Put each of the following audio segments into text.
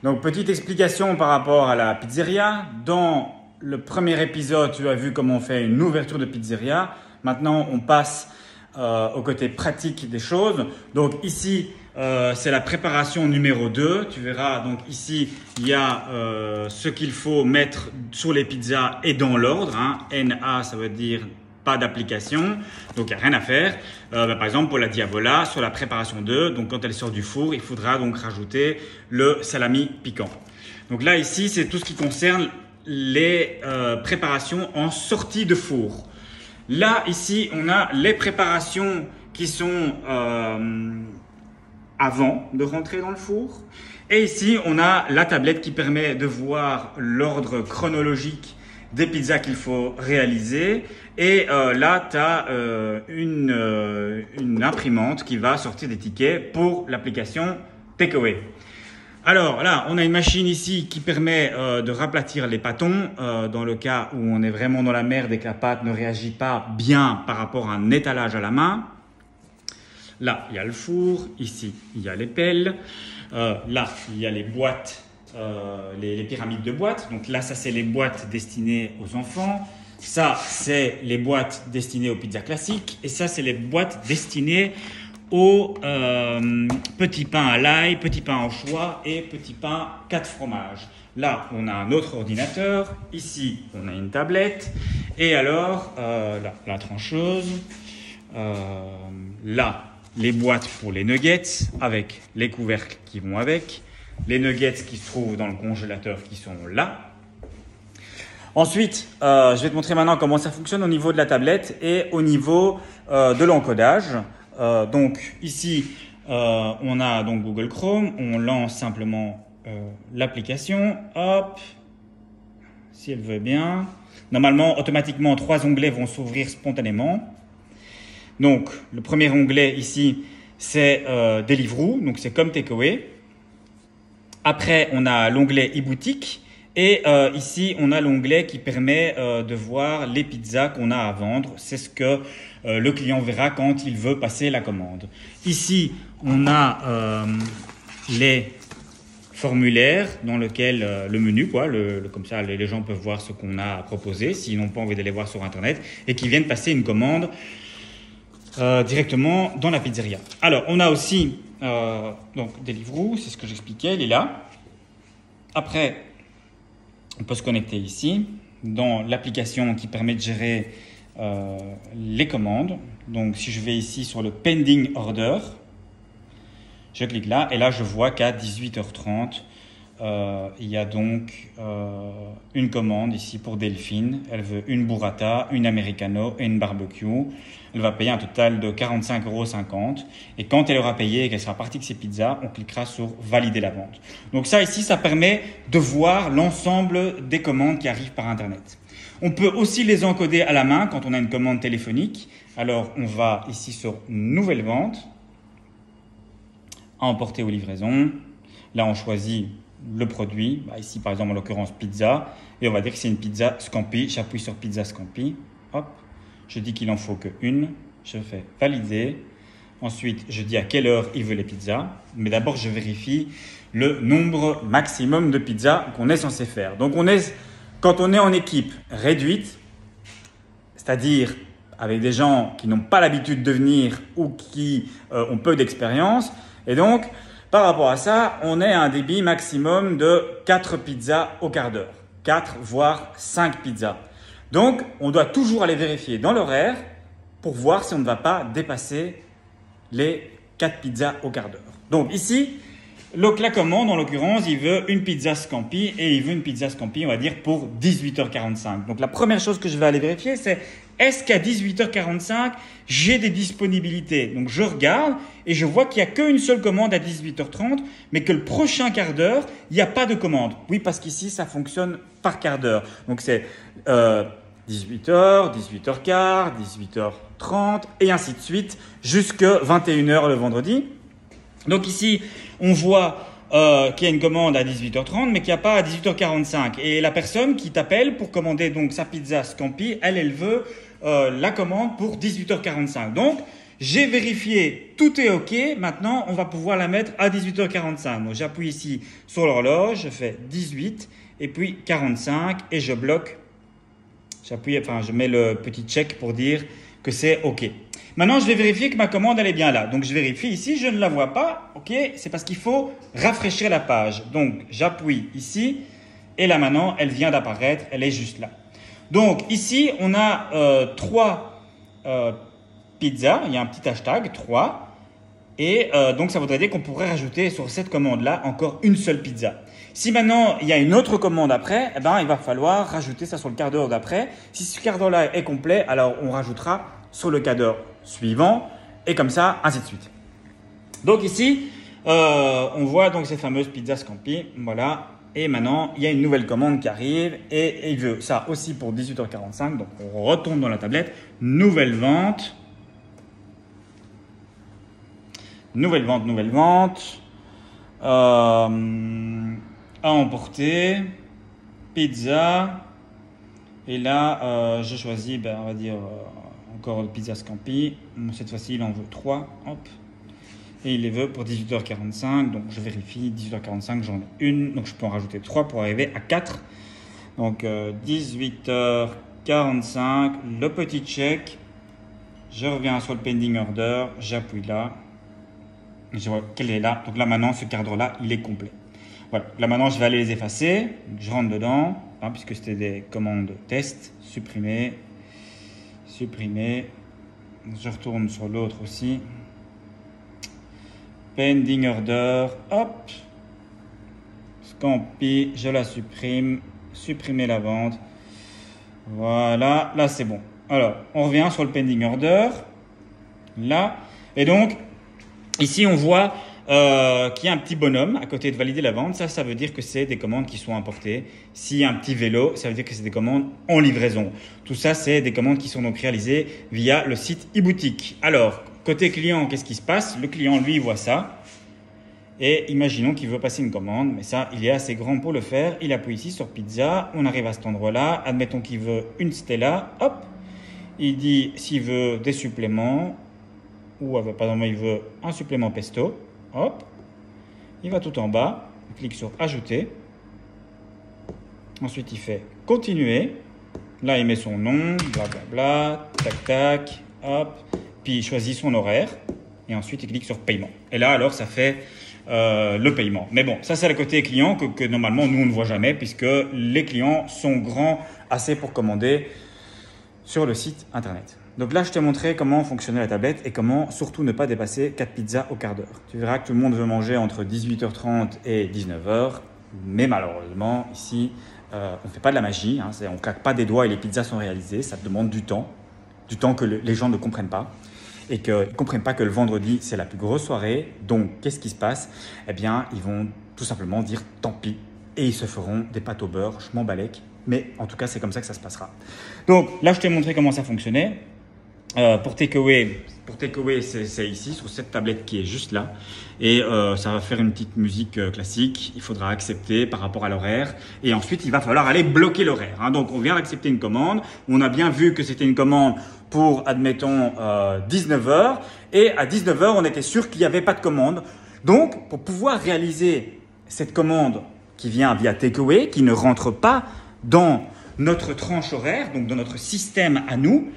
Donc, petite explication par rapport à la pizzeria. Dans le premier épisode, tu as vu comment on fait une ouverture de pizzeria. Maintenant, on passe au côté pratique des choses. Donc ici, c'est la préparation numéro 2. Tu verras, donc ici, il y a ce qu'il faut mettre sur les pizzas et dans l'ordre. Hein. NA, ça veut dire pas d'application, donc il n'y a rien à faire. Par exemple, pour la Diavola, sur la préparation 2, donc quand elle sort du four, il faudra donc rajouter le salami piquant. Donc là, ici, c'est tout ce qui concerne les préparations en sortie de four. Là, ici, on a les préparations qui sont avant de rentrer dans le four. Et ici, on a la tablette qui permet de voir l'ordre chronologique des pizzas qu'il faut réaliser. Et là, tu as une imprimante qui va sortir des tickets pour l'application Takeaway. Alors là, on a une machine ici qui permet de raplatir les pâtons dans le cas où on est vraiment dans la merde et que la pâte ne réagit pas bien par rapport à un étalage à la main. Là, il y a le four. Ici, il y a les pelles. Là, il y a les boîtes, les pyramides de boîtes. Donc là, ça, c'est les boîtes destinées aux enfants. Ça, c'est les boîtes destinées aux pizzas classiques. Et ça, c'est les boîtes destinées aux petits pains à l'ail, petits pains au choix et petits pains 4 fromages. Là, on a un autre ordinateur. Ici, on a une tablette. Et alors, là, la trancheuse. Là, les boîtes pour les nuggets avec les couvercles qui vont avec. Les nuggets qui se trouvent dans le congélateur qui sont là. Ensuite, je vais te montrer maintenant comment ça fonctionne au niveau de la tablette et au niveau de l'encodage. Donc ici, on a donc Google Chrome. On lance simplement l'application. Hop, si elle veut bien. Normalement, automatiquement, 3 onglets vont s'ouvrir spontanément. Donc, le premier onglet ici, c'est Deliveroo. Donc, c'est comme Takeaway. Après, on a l'onglet e-boutique. Et ici, on a l'onglet qui permet de voir les pizzas qu'on a à vendre. C'est ce que le client verra quand il veut passer la commande. Ici, on a les formulaires dans lesquels le menu, quoi, comme ça, les gens peuvent voir ce qu'on a à proposer s'ils n'ont pas envie d'aller voir sur Internet et qui viennent passer une commande directement dans la pizzeria. Alors, on a aussi donc Deliveroo, c'est ce que j'expliquais, il est là. Après, on peut se connecter ici, dans l'application qui permet de gérer les commandes. Donc, si je vais ici sur le Pending Order, je clique là, et là, je vois qu'à 18h30, il y a donc une commande ici pour Delphine. Elle veut une burrata, une americano et une barbecue. Elle va payer un total de 45,50 €. Et quand elle aura payé et qu'elle sera partie de ses pizzas, on cliquera sur valider la vente. Donc ça ici, ça permet de voir l'ensemble des commandes qui arrivent par Internet. On peut aussi les encoder à la main quand on a une commande téléphonique. Alors on va ici sur nouvelle vente, à emporter ou livraison. Là on choisit le produit, ici par exemple en l'occurrence pizza, et on va dire que c'est une pizza Scampi. J'appuie sur pizza Scampi, hop. Je dis qu'il en faut qu'une, je fais valider. Ensuite, je dis à quelle heure il veut les pizzas. Mais d'abord, je vérifie le nombre maximum de pizzas qu'on est censé faire. Donc, quand on est en équipe réduite, c'est-à-dire avec des gens qui n'ont pas l'habitude de venir ou qui ont peu d'expérience. Et donc, par rapport à ça, on est à un débit maximum de 4 pizzas au quart d'heure. 4 voire 5 pizzas. Donc, on doit toujours aller vérifier dans l'horaire pour voir si on ne va pas dépasser les 4 pizzas au quart d'heure. Donc ici, la commande, en l'occurrence, il veut une pizza Scampi et il veut une pizza Scampi, on va dire, pour 18h45. Donc la première chose que je vais aller vérifier, c'est est-ce qu'à 18h45, j'ai des disponibilités? Donc je regarde et je vois qu'il n'y a qu'une seule commande à 18h30, mais que le prochain quart d'heure, il n'y a pas de commande. Oui, parce qu'ici, ça fonctionne par quart d'heure. Donc c'est 18h, 18h15, 18h30 et ainsi de suite jusqu'à 21h le vendredi. Donc ici, on voit qu'il y a une commande à 18h30 mais qu'il n'y a pas à 18h45. Et la personne qui t'appelle pour commander donc sa pizza Scampi, elle veut la commande pour 18h45. Donc, J'ai vérifié, tout est OK. Maintenant, on va pouvoir la mettre à 18h45. Donc, j'appuie ici sur l'horloge, je fais 18 et puis 45 et je bloque. Je mets le petit check pour dire que c'est OK. Maintenant, je vais vérifier que ma commande, elle est bien là. Donc, je vérifie ici, je ne la vois pas. OK, c'est parce qu'il faut rafraîchir la page. Donc, j'appuie ici et là maintenant, elle vient d'apparaître, elle est juste là. Donc, ici, on a 3 pizza, il y a un petit hashtag 3 et donc ça voudrait dire qu'on pourrait rajouter sur cette commande-là encore une seule pizza. Si maintenant il y a une autre commande après, eh ben, il va falloir rajouter ça sur le quart d'heure d'après. Si ce quart d'heure-là est complet, alors on rajoutera sur le quart d'heure suivant et comme ça, ainsi de suite. Donc ici, on voit donc cette fameuse pizza Scampi, voilà. Et maintenant, il y a une nouvelle commande qui arrive et il veut ça aussi pour 18h45. Donc on retourne dans la tablette, nouvelle vente. Nouvelle vente, à emporter, pizza, et là je choisis, on va dire encore le pizza Scampi, cette fois-ci il en veut 3, hop, et il les veut pour 18h45, donc je vérifie, 18h45 j'en ai une, donc je peux en rajouter 3 pour arriver à 4, donc 18h45, le petit check, je reviens sur le pending order, j'appuie là, je vois qu'elle est là. Donc là, maintenant, ce quart d'heure-là, il est complet. Voilà. Là, maintenant, je vais aller les effacer. Donc, je rentre dedans, puisque c'était des commandes test. Supprimer. Supprimer. Je retourne sur l'autre aussi. Pending order. Hop. Scampi. Je la supprime. Supprimer la vente. Voilà. Là, c'est bon. Alors, on revient sur le pending order. Là. Et donc, ici, on voit qu'il y a un petit bonhomme à côté de valider la vente. Ça veut dire que c'est des commandes qui sont importées. S'il y a un petit vélo, ça veut dire que c'est des commandes en livraison. Tout ça, c'est des commandes qui sont donc réalisées via le site e-boutique. Alors, côté client, qu'est-ce qui se passe? Le client, lui, voit ça. Et imaginons qu'il veut passer une commande. Mais ça, il est assez grand pour le faire. Il appuie ici sur pizza. On arrive à cet endroit-là. Admettons qu'il veut une Stella. Hop. Il dit s'il veut des suppléments. Ou par exemple, il veut un supplément pesto. Hop. Il va tout en bas. Il clique sur ajouter. Ensuite, il fait continuer. Là, il met son nom, blablabla, tac, tac, hop. Puis, il choisit son horaire. Et ensuite, il clique sur paiement. Et là, alors, ça fait le paiement. Mais bon, ça, c'est le côté client que normalement, nous, on ne voit jamais puisque les clients sont grands assez pour commander sur le site internet. Donc là, je t'ai montré comment fonctionnait la tablette et comment surtout ne pas dépasser 4 pizzas au quart d'heure. Tu verras que tout le monde veut manger entre 18h30 et 19h. Mais malheureusement, ici, on ne fait pas de la magie. On ne claque pas des doigts et les pizzas sont réalisées. Ça demande du temps que les gens ne comprennent pas. Et qu'ils ne comprennent pas que le vendredi, c'est la plus grosse soirée. Donc, qu'est-ce qui se passe? Eh bien, ils vont tout simplement dire tant pis. Et ils se feront des pâtes au beurre. Je m'en balèque. Mais en tout cas, c'est comme ça que ça se passera. Donc, là, je t'ai montré comment ça fonctionnait. Pour Takeaway, c'est ici, sur cette tablette qui est juste là. Et ça va faire une petite musique classique. Il faudra accepter par rapport à l'horaire. Et ensuite, il va falloir aller bloquer l'horaire. Donc, on vient d'accepter une commande. On a bien vu que c'était une commande pour, admettons, 19h. Et à 19h, on était sûr qu'il n'y avait pas de commande. Donc, pour pouvoir réaliser cette commande qui vient via Takeaway, qui ne rentre pas dans notre tranche horaire, donc dans notre système à nous,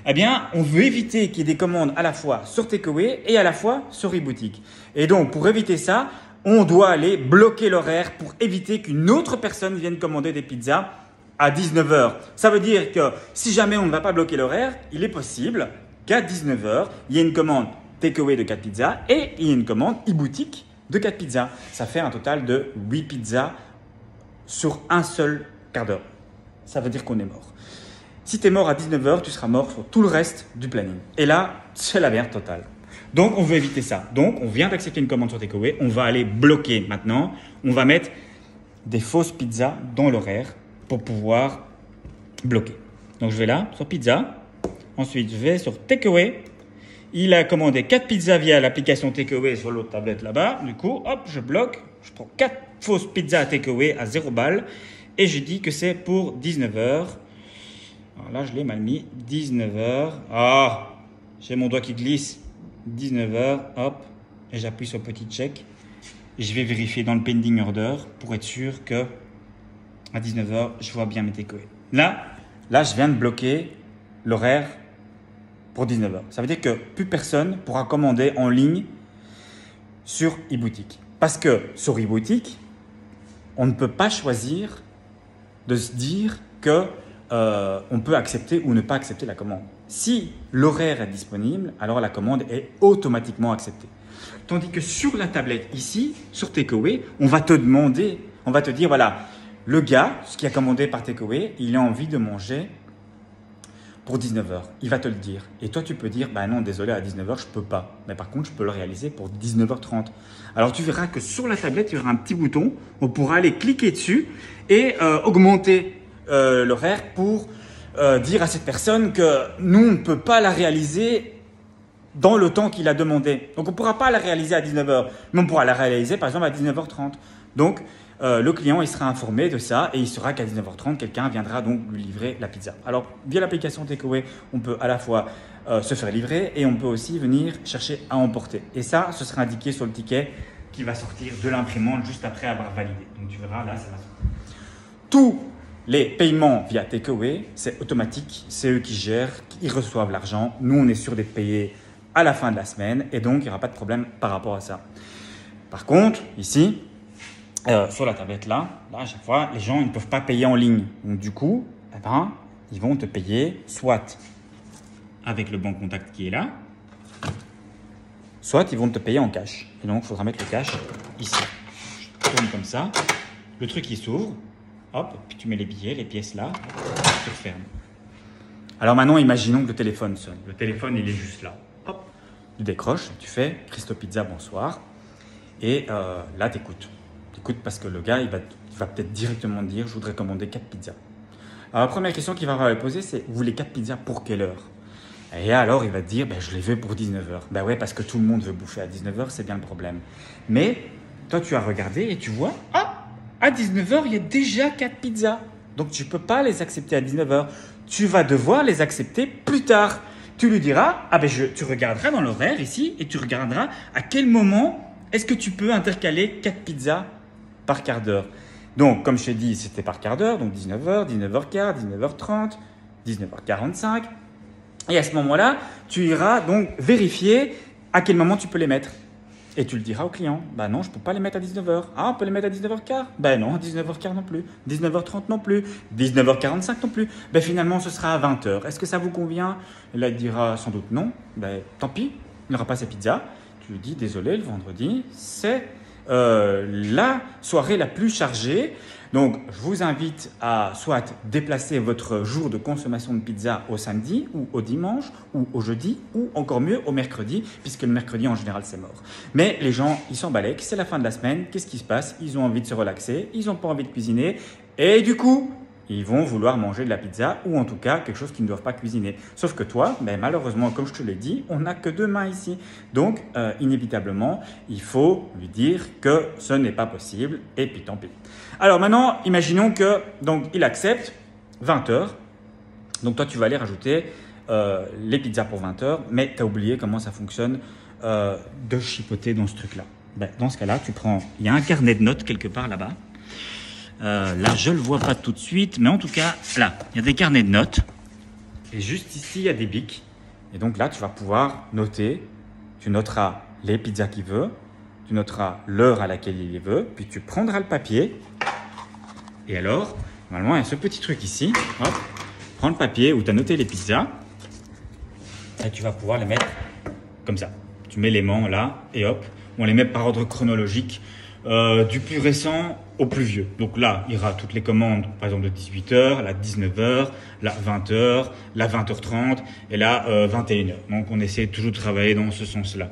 eh bien, on veut éviter qu'il y ait des commandes à la fois sur Takeaway et à la fois sur e-boutique. Et donc, pour éviter ça, on doit aller bloquer l'horaire pour éviter qu'une autre personne vienne commander des pizzas à 19h. Ça veut dire que si jamais on ne va pas bloquer l'horaire, il est possible qu'à 19h, il y ait une commande Takeaway de 4 pizzas et il y ait une commande e-boutique de 4 pizzas. Ça fait un total de 8 pizzas sur un seul quart d'heure. Ça veut dire qu'on est mort. Si tu es mort à 19h, tu seras mort sur tout le reste du planning. Et là, c'est la merde totale. Donc, on veut éviter ça. Donc, on vient d'accepter une commande sur Takeaway. On va aller bloquer maintenant. On va mettre des fausses pizzas dans l'horaire pour pouvoir bloquer. Donc, je vais là, sur pizza. Ensuite, je vais sur Takeaway. Il a commandé 4 pizzas via l'application Takeaway sur l'autre tablette là-bas. Du coup, hop, je bloque. Je prends 4 fausses pizzas à Takeaway à 0 balles. Et je dis que c'est pour 19h. Alors là, je l'ai mal mis. 19h. Ah, j'ai mon doigt qui glisse. 19h, hop, et j'appuie sur petit check. Je vais vérifier dans le pending order pour être sûr que à 19h, je vois bien mes takeaways. Là, je viens de bloquer l'horaire pour 19h. Ça veut dire que plus personne pourra commander en ligne sur eBoutique. Parce que sur eBoutique, on ne peut pas choisir de se dire que on peut accepter ou ne pas accepter la commande. Si l'horaire est disponible, alors la commande est automatiquement acceptée. Tandis que sur la tablette ici, sur Takeaway, on va te demander, on va te dire voilà, le gars, ce qui a commandé par Takeaway, il a envie de manger pour 19h. Il va te le dire. Et toi, tu peux dire, bah non, désolé, à 19h, je peux pas. Mais par contre, je peux le réaliser pour 19h30. Alors, tu verras que sur la tablette, il y aura un petit bouton. On pourra aller cliquer dessus et augmenter l'horaire pour dire à cette personne que nous, on ne peut pas la réaliser dans le temps qu'il a demandé. Donc, on ne pourra pas la réaliser à 19h, mais on pourra la réaliser, par exemple, à 19h30. Donc, le client il sera informé de ça et il saura qu'à 19h30, quelqu'un viendra donc lui livrer la pizza. Alors, via l'application Takeaway, on peut à la fois se faire livrer et on peut aussi venir chercher à emporter. Et ça, ce sera indiqué sur le ticket qui va sortir de l'imprimante juste après avoir validé. Donc, tu verras, là, ça va sortir. Tous les paiements via Takeaway, c'est automatique, c'est eux qui gèrent, ils reçoivent l'argent. Nous, on est sûr d'être payés à la fin de la semaine et donc, il n'y aura pas de problème par rapport à ça. Par contre, ici, sur la tablette là, à chaque fois, les gens ils ne peuvent pas payer en ligne. Donc du coup, eh ben, ils vont te payer soit avec le banc contact qui est là, soit ils vont te payer en cash. Et donc, il faudra mettre le cash ici. Je tourne comme ça, le truc il s'ouvre, hop, puis tu mets les billets, les pièces là, tu refermes. Alors maintenant, imaginons que le téléphone sonne. Le téléphone, il est juste là. Hop, tu décroches, tu fais « Christo Pizza, bonsoir ». Et là, tu écoutes. Écoute, parce que le gars, il va peut-être directement te dire « Je voudrais commander 4 pizzas ». Alors, la première question qu'il va poser, c'est « Vous voulez 4 pizzas pour quelle heure ?» Et alors, il va te dire « Je les veux pour 19h ». Ben ouais, parce que tout le monde veut bouffer à 19h, c'est bien le problème. Mais toi, tu as regardé et tu vois « Ah, à 19h, il y a déjà 4 pizzas ». Donc, tu ne peux pas les accepter à 19h. Tu vas devoir les accepter plus tard. Tu lui diras « Ah tu regarderas dans l'horaire ici et tu regarderas à quel moment est-ce que tu peux intercaler 4 pizzas par quart d'heure. » Donc, comme je t'ai dit, c'était par quart d'heure, donc 19h, 19h15, 19h30, 19h45. Et à ce moment-là, tu iras donc vérifier à quel moment tu peux les mettre. Et tu le diras au client. Bah non, je ne peux pas les mettre à 19h. Ah, on peut les mettre à 19h15 ? Ben non, 19h15 non plus. 19h30 non plus. 19h45 non plus. Ben finalement, ce sera à 20h. Est-ce que ça vous convient ? Et là, il dira sans doute non. Ben tant pis, il n'aura pas ses pizzas. Tu lui dis, désolé, le vendredi, c'est la soirée la plus chargée. Donc, je vous invite à soit déplacer votre jour de consommation de pizza au samedi ou au dimanche ou au jeudi ou encore mieux au mercredi, puisque le mercredi en général c'est mort. Mais les gens, ils s'en balèquent, c'est la fin de la semaine, qu'est-ce qui se passe ? Ils ont envie de se relaxer, ils n'ont pas envie de cuisiner et du coup, ils vont vouloir manger de la pizza ou en tout cas quelque chose qu'ils ne doivent pas cuisiner. Sauf que toi, malheureusement, comme je te l'ai dit, on n'a que 2 mains ici. Donc, inévitablement, il faut lui dire que ce n'est pas possible et puis tant pis. Alors maintenant, imaginons que donc il accepte 20h. Donc toi, tu vas aller rajouter les pizzas pour 20h, mais tu as oublié comment ça fonctionne de chipoter dans ce truc-là. Dans ce cas-là, il y a un carnet de notes quelque part là-bas. Là, je ne le vois pas tout de suite, mais en tout cas, là, il y a des carnets de notes. Et juste ici, il y a des bics. Et donc là, tu vas pouvoir noter. Tu noteras les pizzas qu'il veut. Tu noteras l'heure à laquelle il les veut. Puis tu prendras le papier. Et alors, normalement, il y a ce petit truc ici. Hop, prends le papier où tu as noté les pizzas. Et tu vas pouvoir les mettre comme ça. Tu mets l'aimant là et hop, on les met par ordre chronologique. Du plus récent au plus vieux. Donc là, il y aura toutes les commandes, par exemple de 18h, la 19h, la 20h, la 20h30 et la 21h. Donc on essaie toujours de travailler dans ce sens-là.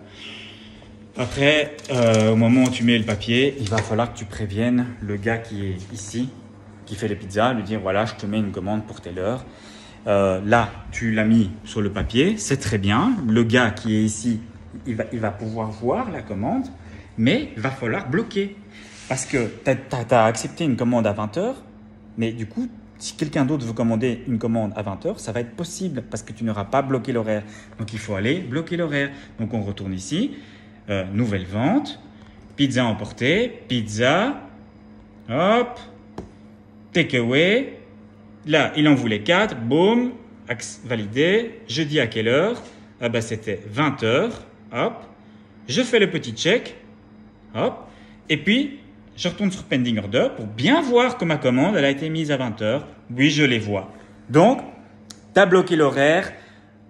Après, au moment où tu mets le papier, il va falloir que tu préviennes le gars qui est ici, qui fait les pizzas, lui dire voilà, je te mets une commande pour telle heure. Là, tu l'as mis sur le papier, c'est très bien. Le gars qui est ici, il va pouvoir voir la commande. Mais il va falloir bloquer parce que tu as accepté une commande à 20h, mais du coup, si quelqu'un d'autre veut commander une commande à 20h, ça va être possible parce que tu n'auras pas bloqué l'horaire. Donc, il faut aller bloquer l'horaire. Donc, on retourne ici. Nouvelle vente. Pizza emportée. Pizza. Hop. Takeaway. Là, il en voulait 4. Boum. Validé. Je dis à quelle heure? Ah bah, c'était 20h. Hop. Je fais le petit check. Hop. Et puis, je retourne sur Pending Order pour bien voir que ma commande elle a été mise à 20h. Oui, je les vois. Donc, tu as bloqué l'horaire.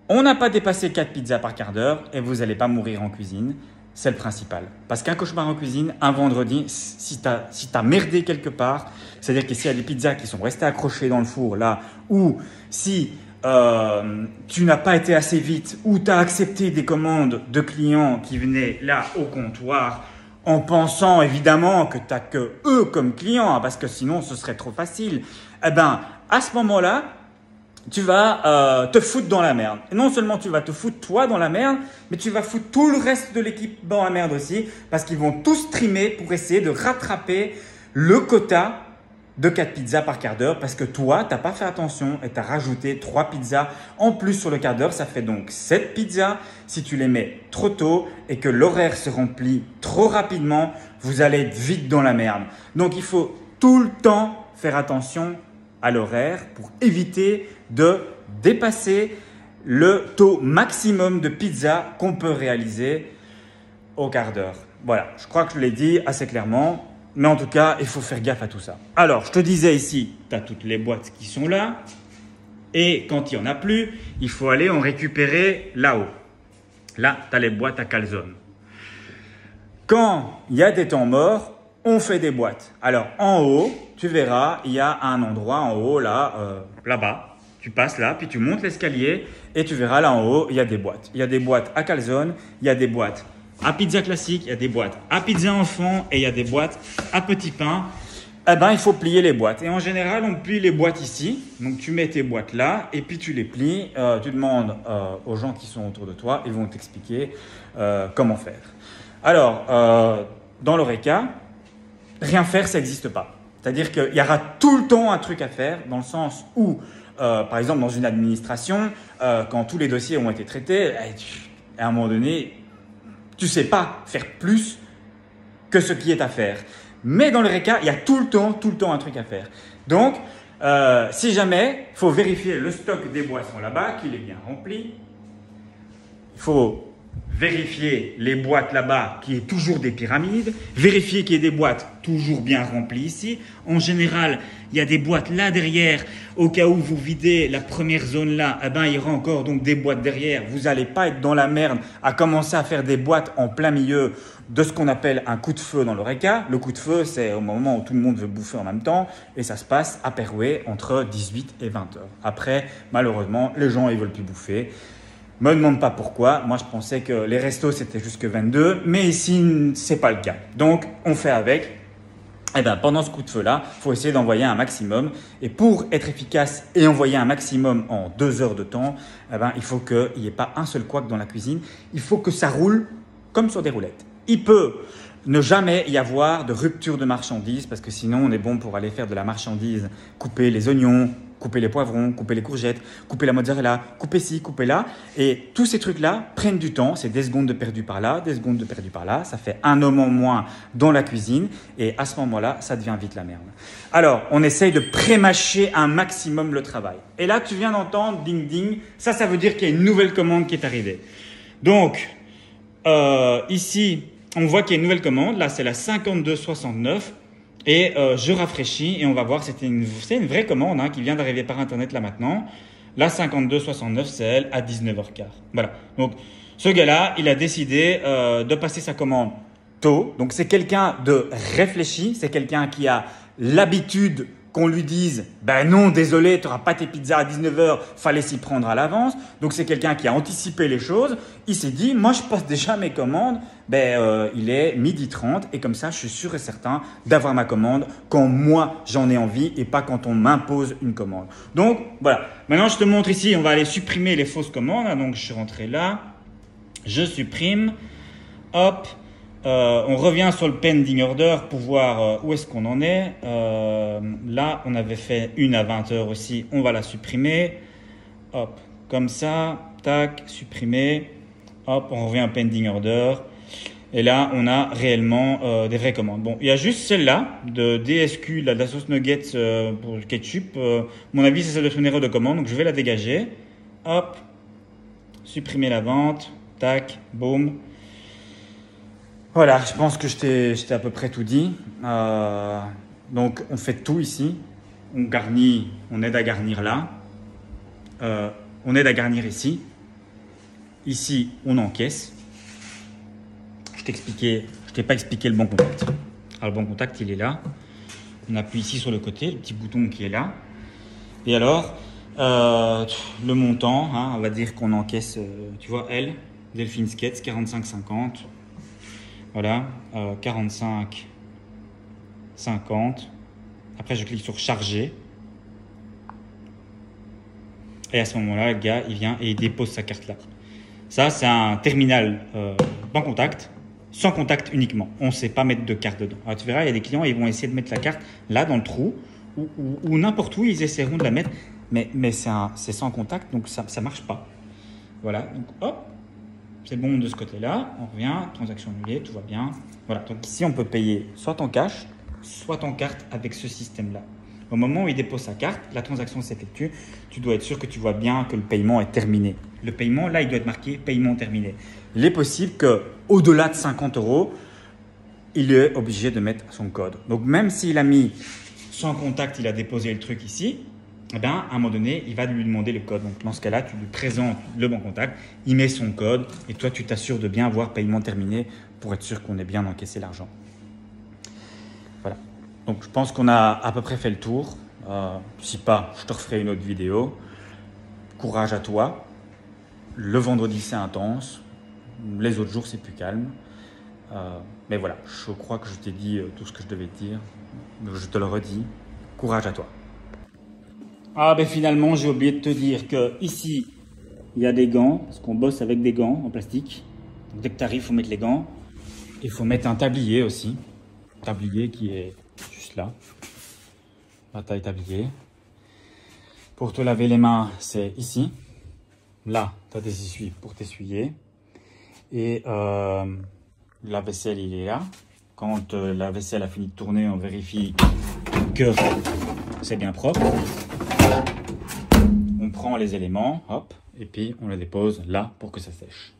On n'a pas dépassé 4 pizzas par quart d'heure et vous n'allez pas mourir en cuisine. C'est le principal. Parce qu'un cauchemar en cuisine, un vendredi, si tu as merdé quelque part, c'est-à-dire que s'il y a des pizzas qui sont restées accrochées dans le four là, ou si tu n'as pas été assez vite, ou tu as accepté des commandes de clients qui venaient là au comptoir, en pensant évidemment que tu n'as que eux comme clients, parce que sinon ce serait trop facile, eh ben, à ce moment-là, tu vas te foutre dans la merde. Et non seulement tu vas te foutre toi dans la merde, mais tu vas foutre tout le reste de l'équipe dans la merde aussi, parce qu'ils vont tous trimer pour essayer de rattraper le quota de 4 pizzas par quart d'heure, parce que toi, tu n'as pas fait attention et tu as rajouté 3 pizzas en plus sur le quart d'heure. Ça fait donc 7 pizzas. Si tu les mets trop tôt et que l'horaire se remplit trop rapidement, vous allez être vite dans la merde. Donc, il faut tout le temps faire attention à l'horaire pour éviter de dépasser le taux maximum de pizza qu'on peut réaliser au quart d'heure. Voilà, je crois que je l'ai dit assez clairement. Mais en tout cas, il faut faire gaffe à tout ça. Alors, je te disais ici, tu as toutes les boîtes qui sont là. Et quand il n'y en a plus, il faut aller en récupérer là-haut. Là, tu as les boîtes à calzone. Quand il y a des temps morts, on fait des boîtes. Alors, en haut, tu verras, il y a un endroit en haut, là, là-bas. Tu passes là, puis tu montes l'escalier et tu verras là en haut, il y a des boîtes. Il y a des boîtes à calzone, il y a des boîtes à pizza classique, il y a des boîtes à pizza enfant et il y a des boîtes à petit pain. Eh ben, il faut plier les boîtes. Et en général, on plie les boîtes ici. Donc, tu mets tes boîtes là et puis tu les plies. Tu demandes aux gens qui sont autour de toi, ils vont t'expliquer comment faire. Alors, dans l'Oreca, rien faire, ça n'existe pas. C'est-à-dire qu'il y aura tout le temps un truc à faire dans le sens où, par exemple, dans une administration, quand tous les dossiers ont été traités, à un moment donné, tu ne sais pas faire plus que ce qui est à faire. Mais dans le RECA, il y a tout le temps un truc à faire. Donc, si jamais, il faut vérifier le stock des boissons là-bas, qu'il est bien rempli. Il faut vérifier les boîtes là-bas, qu'il y ait toujours des pyramides. Vérifier qu'il y ait des boîtes toujours bien remplies ici. En général, il y a des boîtes là derrière. Au cas où vous videz la première zone là, eh ben, il y aura encore donc des boîtes derrière. Vous n'allez pas être dans la merde à commencer à faire des boîtes en plein milieu de ce qu'on appelle un coup de feu dans l'Oreca. Le coup de feu, c'est au moment où tout le monde veut bouffer en même temps et ça se passe à Perouet entre 18 et 20 heures. Après, malheureusement, les gens ils veulent plus bouffer. Me demande pas pourquoi. Moi, je pensais que les restos c'était jusque 22, mais ici c'est pas le cas. Donc, on fait avec. Eh ben, pendant ce coup de feu-là, il faut essayer d'envoyer un maximum. Et pour être efficace et envoyer un maximum en 2 heures de temps, eh ben, il faut qu'il n'y ait pas un seul couac dans la cuisine. Il faut que ça roule comme sur des roulettes. Il peut ne jamais y avoir de rupture de marchandises parce que sinon, on est bon pour aller faire de la marchandise, couper les oignons, couper les poivrons, couper les courgettes, couper la mozzarella, couper ci, couper là. Et tous ces trucs-là prennent du temps. C'est des secondes de perdu par là, des secondes de perdu par là. Ça fait un homme en moins dans la cuisine. Et à ce moment-là, ça devient vite la merde. Alors, on essaye de pré-mâcher un maximum le travail. Et là, tu viens d'entendre ding ding. Ça veut dire qu'il y a une nouvelle commande qui est arrivée. Donc, ici, on voit qu'il y a une nouvelle commande. Là, c'est la 5269. Et je rafraîchis et on va voir, c'est une vraie commande hein, qui vient d'arriver par Internet là maintenant. La 5269, c'est elle à 19h15. Voilà. Donc, ce gars-là, il a décidé de passer sa commande tôt. Donc, c'est quelqu'un de réfléchi. C'est quelqu'un qui a l'habitude qu'on lui dise « Ben non, désolé, tu n'auras pas tes pizzas à 19h, fallait s'y prendre à l'avance. » Donc, c'est quelqu'un qui a anticipé les choses. Il s'est dit « Moi, je passe déjà mes commandes. Il est 12h30 et comme ça, je suis sûr et certain d'avoir ma commande quand moi, j'en ai envie et pas quand on m'impose une commande. » Donc, voilà. Maintenant, je te montre ici, on va aller supprimer les fausses commandes. Donc, je suis rentré là. Je supprime. Hop. On revient sur le pending order pour voir où est-ce qu'on en est. Là, on avait fait une à 20 heures aussi. On va la supprimer. Hop, comme ça. Tac, supprimer. Hop, on revient à pending order. Et là, on a réellement des vraies commandes. Bon, il y a juste celle-là de DSQ, de la sauce nuggets pour le ketchup. Mon avis, ça doit être une erreur de commande. Donc, je vais la dégager. Hop, supprimer la vente. Tac, boum. Voilà, je pense que je t'ai à peu près tout dit. Donc, on fait tout ici. On garnit, on aide à garnir là. On aide à garnir ici. Ici, on encaisse. Je t'ai pas expliqué le bon contact. Alors, le bon contact, il est là. On appuie ici sur le côté, le petit bouton qui est là. Et alors, le montant, hein, on va dire qu'on encaisse, tu vois, L, Delphine Skates, 45,50. Voilà, 45,50. Après, je clique sur charger. Et à ce moment-là, le gars, il vient et il dépose sa carte là. Ça, c'est un terminal banque contact, sans contact uniquement. On ne sait pas mettre de carte dedans. Alors, tu verras, il y a des clients, ils vont essayer de mettre la carte là dans le trou ou n'importe où, ils essaieront de la mettre. Mais c'est sans contact, donc ça ne marche pas. Voilà, donc hop. C'est bon de ce côté-là, on revient, transaction annulée, tout va bien. Voilà, donc ici on peut payer soit en cash, soit en carte avec ce système-là. Au moment où il dépose sa carte, la transaction s'effectue, tu dois être sûr que tu vois bien que le paiement est terminé. Le paiement, là, il doit être marqué paiement terminé. Il est possible qu'au-delà de 50 €, il est obligé de mettre son code. Donc même s'il a mis sans contact, il a déposé le truc ici, eh bien, à un moment donné, il va lui demander le code. Donc, dans ce cas-là, tu lui présentes le bon contact, il met son code et toi, tu t'assures de bien voir paiement terminé pour être sûr qu'on ait bien encaissé l'argent. Voilà. Donc, je pense qu'on a à peu près fait le tour. Si pas, je te referai une autre vidéo. Courage à toi. Le vendredi, c'est intense. Les autres jours, c'est plus calme. Mais voilà, je crois que je t'ai dit tout ce que je devais te dire. Je te le redis. Courage à toi. Ah ben finalement, j'ai oublié de te dire que ici, il y a des gants, parce qu'on bosse avec des gants en plastique. Donc, dès que tu arrives, il faut mettre les gants. Il faut mettre un tablier aussi. Un tablier qui est juste là. La taille tablier. Pour te laver les mains, c'est ici. Là, tu as des essuies pour t'essuyer. Et la vaisselle, il est là. Quand la vaisselle a fini de tourner, on vérifie que c'est bien propre. On prend les éléments, hop, et puis on les dépose là pour que ça sèche.